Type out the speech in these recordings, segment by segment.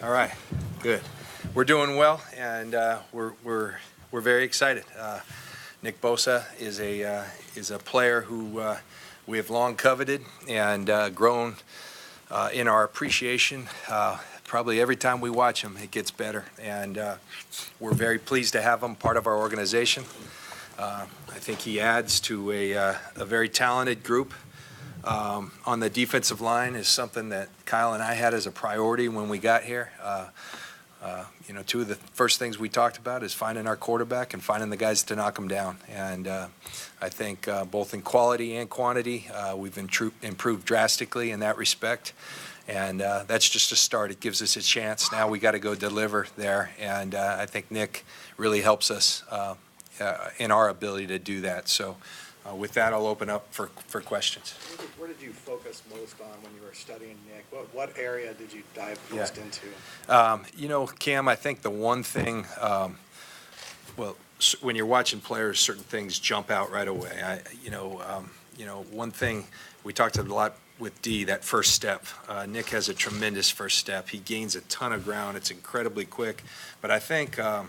All right, good. We're doing well, and we're very excited. Nick Bosa is a player who we have long coveted and grown in our appreciation. Probably every time we watch him, it gets better, and we're very pleased to have him part of our organization. I think he adds to a very talented group. On the defensive line is something that Kyle and I had as a priority when we got here. Two of the first things we talked about is finding our quarterback and finding the guys to knock him down. And I think both in quality and quantity, we've improved drastically in that respect. And that's just a start. It gives us a chance. Now we got to go deliver there. And I think Nick really helps us in our ability to do that. So with that, I'll open up for questions. Where did you focus most on when you were studying Nick? What area did you dive most into? Cam, I think the one thing, when you're watching players, certain things jump out right away. One thing we talked a lot with D, that first step. Nick has a tremendous first step. He gains a ton of ground. It's incredibly quick. But I think a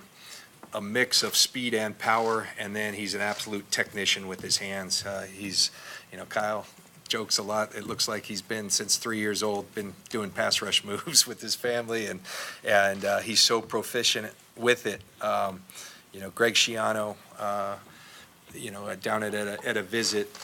mix of speed and power, and then he's an absolute technician with his hands. Kyle jokes a lot. It looks like he's been, since 3 years old, been doing pass rush moves with his family, and he's so proficient with it. Greg Schiano, down at a visit,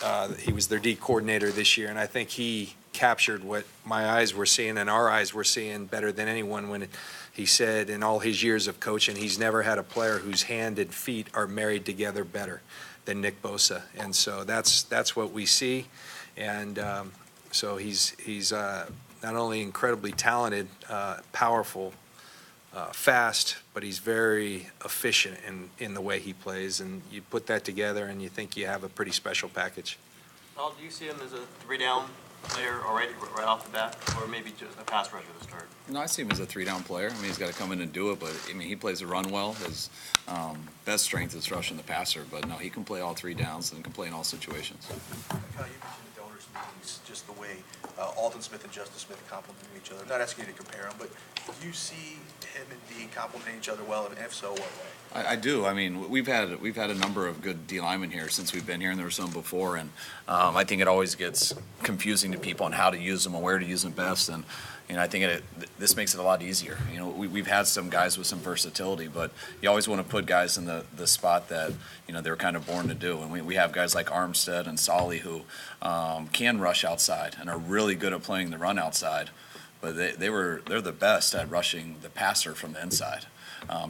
he was their D coordinator this year, and I think he captured what my eyes were seeing and our eyes were seeing better than anyone when he said in all his years of coaching, he's never had a player whose hand and feet are married together better than Nick Bosa. And so that's what we see. And so he's not only incredibly talented, powerful, fast, but he's very efficient in the way he plays. And you put that together and you think you have a pretty special package. Paul, do you see him as a three-down player already right off the bat, or maybe just a pass rusher to start? No, I see him as a three-down player. I mean, he's got to come in and do it, but he plays the run well. His best strength is rushing the passer, but no, he can play all three downs and can play in all situations. Kyle, you mentioned the donors meetings, just the way Alden Smith and Justice Smith complement each other. I'm not asking you to compare them, but do you see him and D complementing each other well, and if so, what way? I do. I mean, we've had a number of good D linemen here since we've been here, and there were some before. And I think it always gets confusing to people on how to use them and where to use them best. And I think this makes it a lot easier. We've had some guys with some versatility, but you always want to put guys in the spot that they're kind of born to do. And we have guys like Armstead and Solly who can rush outside and are really good at playing the run outside. But they're the best at rushing the passer from the inside.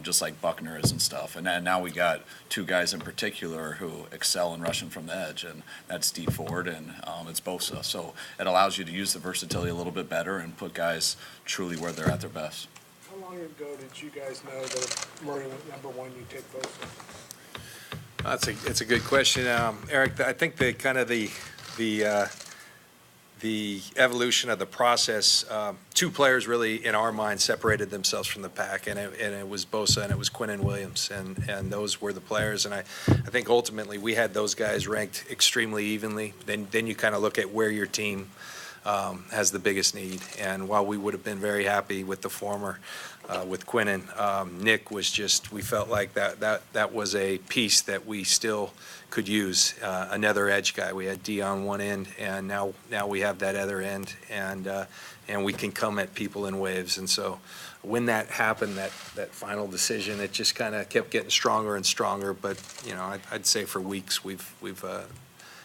Just like Buckner is and stuff. And now we got two guys in particular who excel in rushing from the edge, and that's Steve Ford and it's Bosa. So it allows you to use the versatility a little bit better and put guys truly where they're at their best. How long ago did you guys know that if Murray went number one, you take Bosa? It's a good question, Eric. I think the evolution of the process, two players really, in our mind, separated themselves from the pack, and it was Bosa and it was Quinnen Williams, and those were the players. And I think ultimately we had those guys ranked extremely evenly. Then you kind of look at where your team has the biggest need. And while we would have been very happy with the former, with Quinnen, Nick was just, we felt like that was a piece that we still could use, another edge guy. We had D on one end, and now we have that other end, and we can come at people in waves. And so when that happened, that final decision, it just kind of kept getting stronger and stronger. But I'd say for weeks we've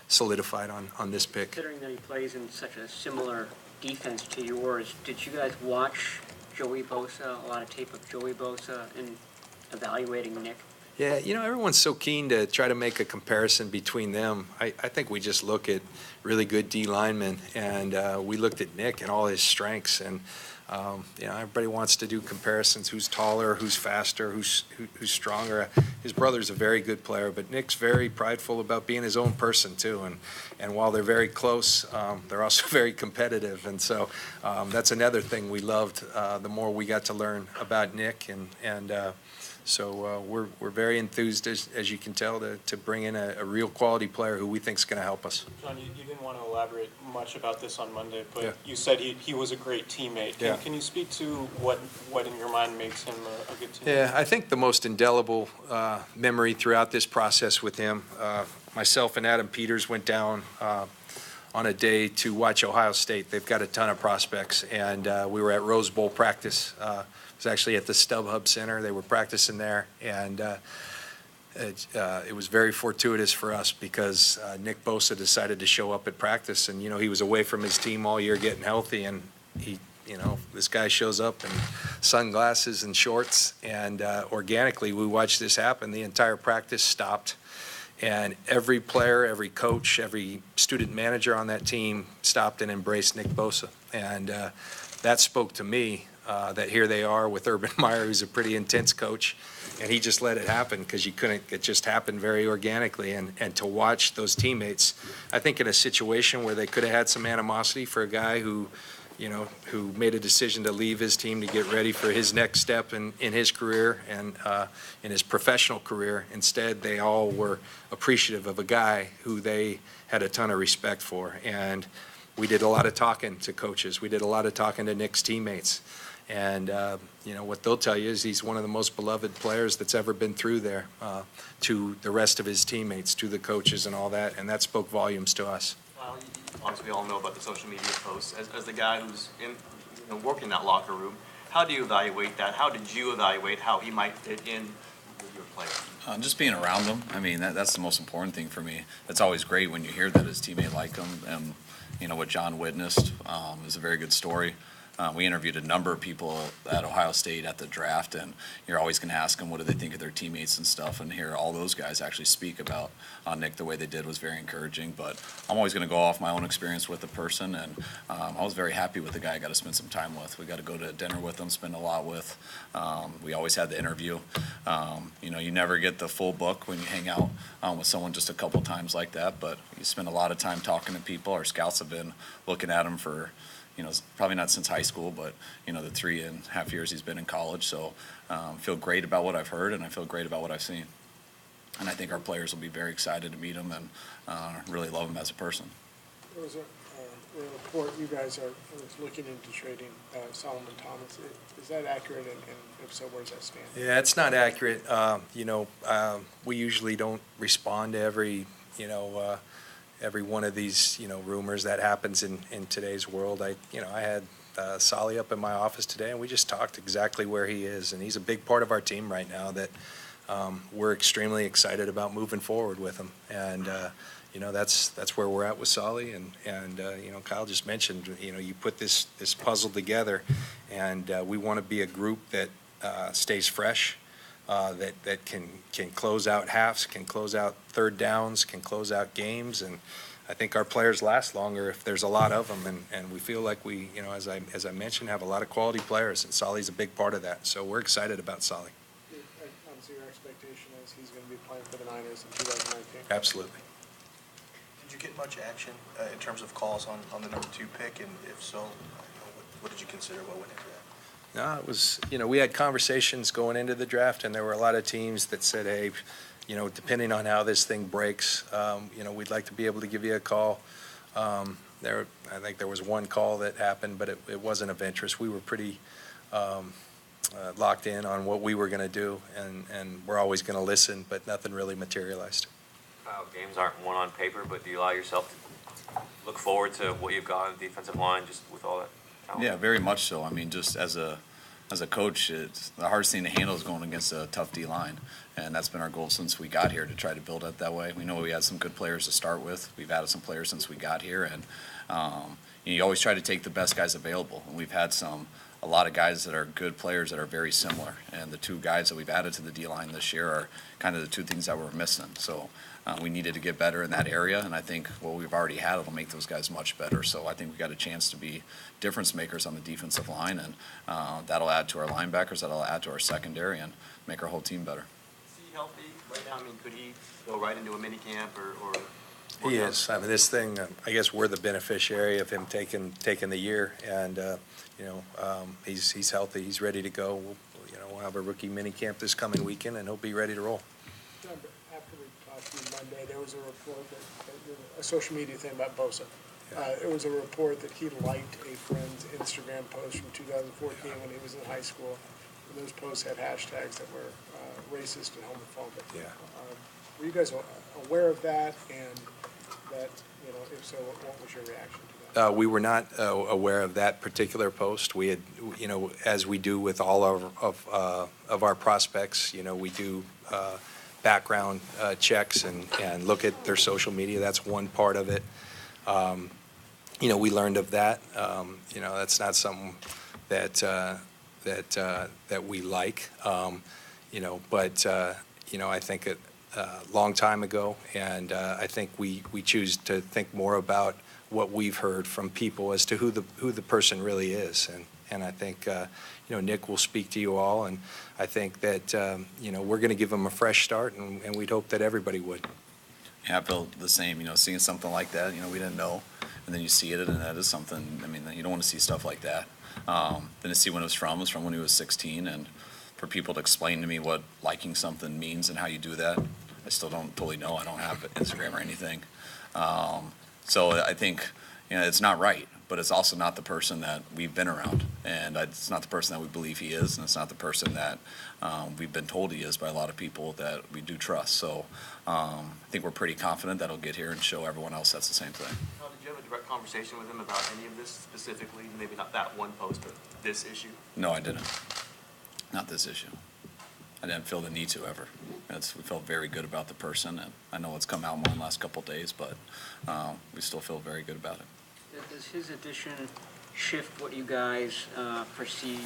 solidified on this pick. Considering that he plays in such a similar defense to yours, did you guys watch Joey Bosa, a lot of tape of Joey Bosa, in evaluating Nick? Yeah, everyone's so keen to try to make a comparison between them. I think we just look at really good D linemen, and we looked at Nick and all his strengths, and everybody wants to do comparisons: who's taller, who's faster, who's stronger. His brother's a very good player, but Nick's very prideful about being his own person too. And while they're very close, they're also very competitive. And so that's another thing we loved. The more we got to learn about Nick, and So we're very enthused, as you can tell, to bring in a real quality player who we think is going to help us. John, you didn't want to elaborate much about this on Monday, Yeah. but you said he was a great teammate. Yeah. Can you speak to what in your mind makes him a good teammate? Yeah, I think the most indelible memory throughout this process with him, myself and Adam Peters went down on a day to watch Ohio State. They've got a ton of prospects, and we were at Rose Bowl practice. It was actually at the StubHub Center. They were practicing there, and it was very fortuitous for us because Nick Bosa decided to show up at practice, and, he was away from his team all year getting healthy, and this guy shows up in sunglasses and shorts, and organically, we watched this happen. The entire practice stopped, and every player, every coach, every student manager on that team stopped and embraced Nick Bosa, and that spoke to me that here they are with Urban Meyer, who's a pretty intense coach, and he just let it happen because it just happened very organically. And to watch those teammates, I think in a situation where they could have had some animosity for a guy who made a decision to leave his team to get ready for his next step in his career and in his professional career. Instead, they all were appreciative of a guy who they had a ton of respect for. And we did a lot of talking to coaches. We did a lot of talking to Nick's teammates. And, what they'll tell you is he's one of the most beloved players that's ever been through there to the rest of his teammates, to the coaches and all that. And that spoke volumes to us. Well, obviously, we all know about the social media posts. As the guy who's working that locker room, how do you evaluate that? How did you evaluate how he might fit in with your player? Just being around him. I mean, that's the most important thing for me. It's always great when you hear that his teammate liked him, and what John witnessed is a very good story. We interviewed a number of people at Ohio State at the draft, and you're always going to ask them what do they think of their teammates and stuff, and hear all those guys actually speak about Nick the way they did was very encouraging. But I'm always going to go off my own experience with the person, and I was very happy with the guy I got to spend some time with. We got to go to dinner with him, spend a lot with. We always had the interview. You never get the full book when you hang out with someone just a couple times like that, but you spend a lot of time talking to people. Our scouts have been looking at him for probably not since high school, but, the 3.5 years he's been in college. So feel great about what I've heard, and I feel great about what I've seen. And I think our players will be very excited to meet him and really love him as a person. There was a report you guys are looking into trading Solomon Thomas. Is that accurate, and if so, where does that stand? Yeah, it's not accurate. We usually don't respond to every one of these, rumors that happens in today's world. I had Solly up in my office today, and we just talked exactly where he is, and he's a big part of our team right now that we're extremely excited about moving forward with him. And, that's where we're at with Solly, and Kyle just mentioned, you put this puzzle together, and we want to be a group that stays fresh, that can close out halves, can close out third downs, can close out games, and I think our players last longer if there's a lot of them, and we feel like we, as I mentioned, have a lot of quality players, and Solly's a big part of that, so we're excited about Solly. Obviously, your expectation is he's going to be playing for the Niners in 2019. Absolutely. Did you get much action in terms of calls on the number 2 pick, and if so, what did you consider? What went into that? No, it was, we had conversations going into the draft, and there were a lot of teams that said, hey, depending on how this thing breaks, we'd like to be able to give you a call. I think there was one call that happened, but it wasn't of interest. We were pretty locked in on what we were going to do, and we're always going to listen, but nothing really materialized. Games aren't won on paper, but do you allow yourself to look forward to what you've got on the defensive line just with all that talent? Yeah, very much so. I mean, just as a coach, it's the hardest thing to handle is going against a tough D-line, and that's been our goal since we got here, to try to build it that way. We know we had some good players to start with. We've added some players since we got here, and you always try to take the best guys available, and we've had a lot of guys that are good players that are very similar, and the 2 guys that we've added to the D-line this year are kind of the 2 things that we're missing. So we needed to get better in that area, and I think what we've already had will make those guys much better. So I think we've got a chance to be difference makers on the defensive line, and that'll add to our linebackers, that'll add to our secondary, and make our whole team better. Is he healthy right now? I mean, could he go right into a mini camp or He is. I mean, this thing, I guess we're the beneficiary of him taking the year, and he's healthy. He's ready to go. We'll have a rookie mini camp this coming weekend, and he'll be ready to roll. John, but after we talked to you Monday, there was a report a social media thing about Bosa. It was a report that he liked a friend's Instagram post from 2014 when he was in high school. And those posts had hashtags that were racist and homophobic. Yeah. Were you guys aware of that? And that, if so, what was your reaction to that? We were not aware of that particular post. We had, as we do with all of our prospects, we do background checks and look at their social media. That's one part of it. We learned of that. That's not something that we like. But I think a long time ago, and I think we choose to think more about what we've heard from people as to who the person really is. And I think, Nick will speak to you all, and I think that, we're going to give him a fresh start, and we'd hope that everybody would. Yeah, I feel the same, seeing something like that, we didn't know, and then you see it, and that is something, you don't want to see stuff like that. Then to see when it was from when he was 16, and for people to explain to me what liking something means and how you do that, I still don't totally know. I don't have Instagram or anything. So I think, it's not right, but it's also not the person that we've been around. And it's not the person that we believe he is, and it's not the person that we've been told he is by a lot of people that we do trust. So I think we're pretty confident that he'll get here and show everyone else that's the same thing. Did you have a direct conversation with him about any of this specifically? Maybe not that one post, but this issue? No, I didn't. Not this issue. I didn't feel the need to ever. We felt very good about the person, and I know it's come out more in the last couple of days, but we still feel very good about it. Does his addition shift what you guys foresee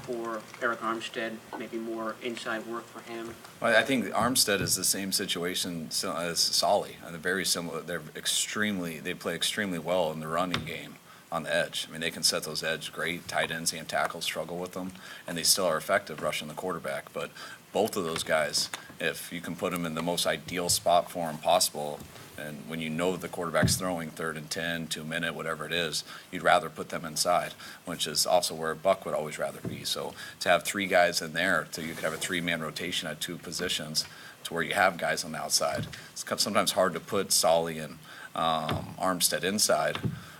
for Eric Armstead, maybe more inside work for him? Well, I think Armstead is the same situation as Solly. They're very similar. They play extremely well in the running game on the edge. They can set those edge great. Tight ends and tackles struggle with them, and they still are effective rushing the quarterback. But both of those guys, if you can put them in the most ideal spot for them possible, and when you know the quarterback's throwing 3rd and 10, 2 minute, whatever it is, you'd rather put them inside, which is also where Buck would always rather be. So to have 3 guys in there, so you could have a 3-man rotation at 2 positions, to where you have guys on the outside. It's sometimes hard to put Solly and Armstead inside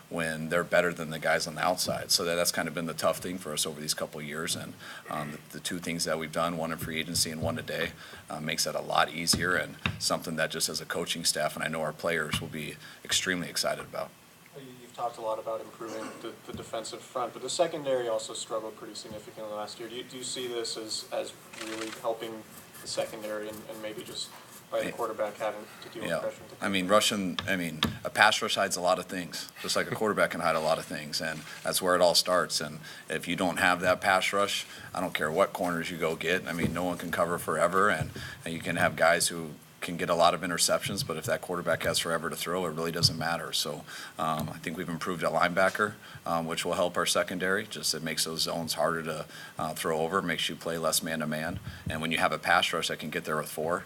when they're better than the guys on the outside. So that's kind of been the tough thing for us over these couple of years. And the 2 things that we've done, one in free agency and one today, makes that a lot easier, and something that just as a coaching staff, and I know our players will be extremely excited about. You've talked a lot about improving the defensive front, but the secondary also struggled pretty significantly last year. Do you see this as really helping the secondary and maybe just by the quarterback having to deal with pressure? A pass rush hides a lot of things, just like a quarterback can hide a lot of things, and that's where it all starts. And if you don't have that pass rush, I don't care what corners you go get. No one can cover forever, and you can have guys who can get a lot of interceptions, but if that quarterback has forever to throw, it really doesn't matter. So I think we've improved at linebacker, which will help our secondary. Just it makes those zones harder to throw over, makes you play less man-to-man. And when you have a pass rush that can get there with 4,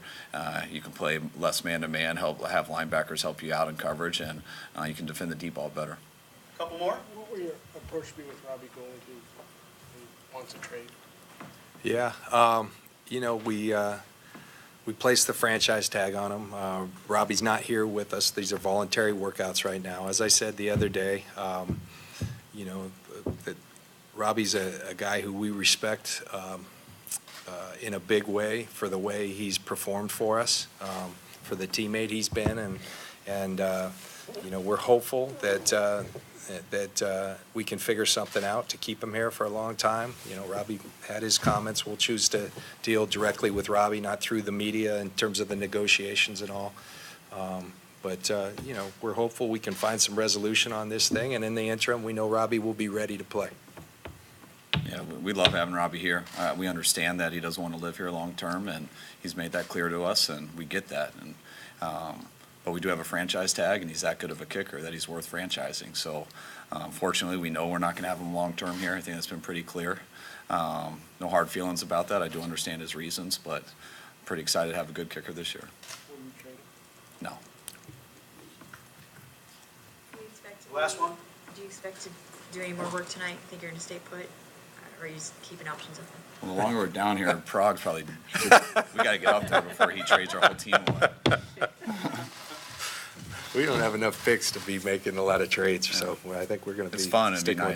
you can play less man-to-man, have linebackers help you out in coverage, and you can defend the deep ball better. Couple more? What will your approach be with Robbie Gould, who wants a trade? Yeah, we placed the franchise tag on him. Robbie's not here with us. These are voluntary workouts right now. As I said the other day, that Robbie's a guy who we respect in a big way for the way he's performed for us, for the teammate he's been, and we're hopeful that we can figure something out to keep him here for a long time. Robbie had his comments. We'll choose to deal directly with Robbie, not through the media in terms of the negotiations and all. But we're hopeful we can find some resolution on this thing, and in the interim, we know Robbie will be ready to play. Yeah, we love having Robbie here. We understand that he doesn't want to live here long term, and he's made that clear to us, and we get that. But we do have a franchise tag, and he's that good of a kicker that he's worth franchising. So, fortunately, we know we're not going to have him long term here. I think that's been pretty clear. No hard feelings about that. I do understand his reasons, but I'm pretty excited to have a good kicker this year. Will you trade him? No. Do you expect to Last one? Do you expect to do any more work tonight? Think you're going to stay put? or are you just keeping options open? Well, the longer we're down here, Prague's probably, we gotta get up there before he trades our whole team away. We don't have enough picks to be making a lot of trades, so I think we're going to be It's fun, it'd be sticking with nice.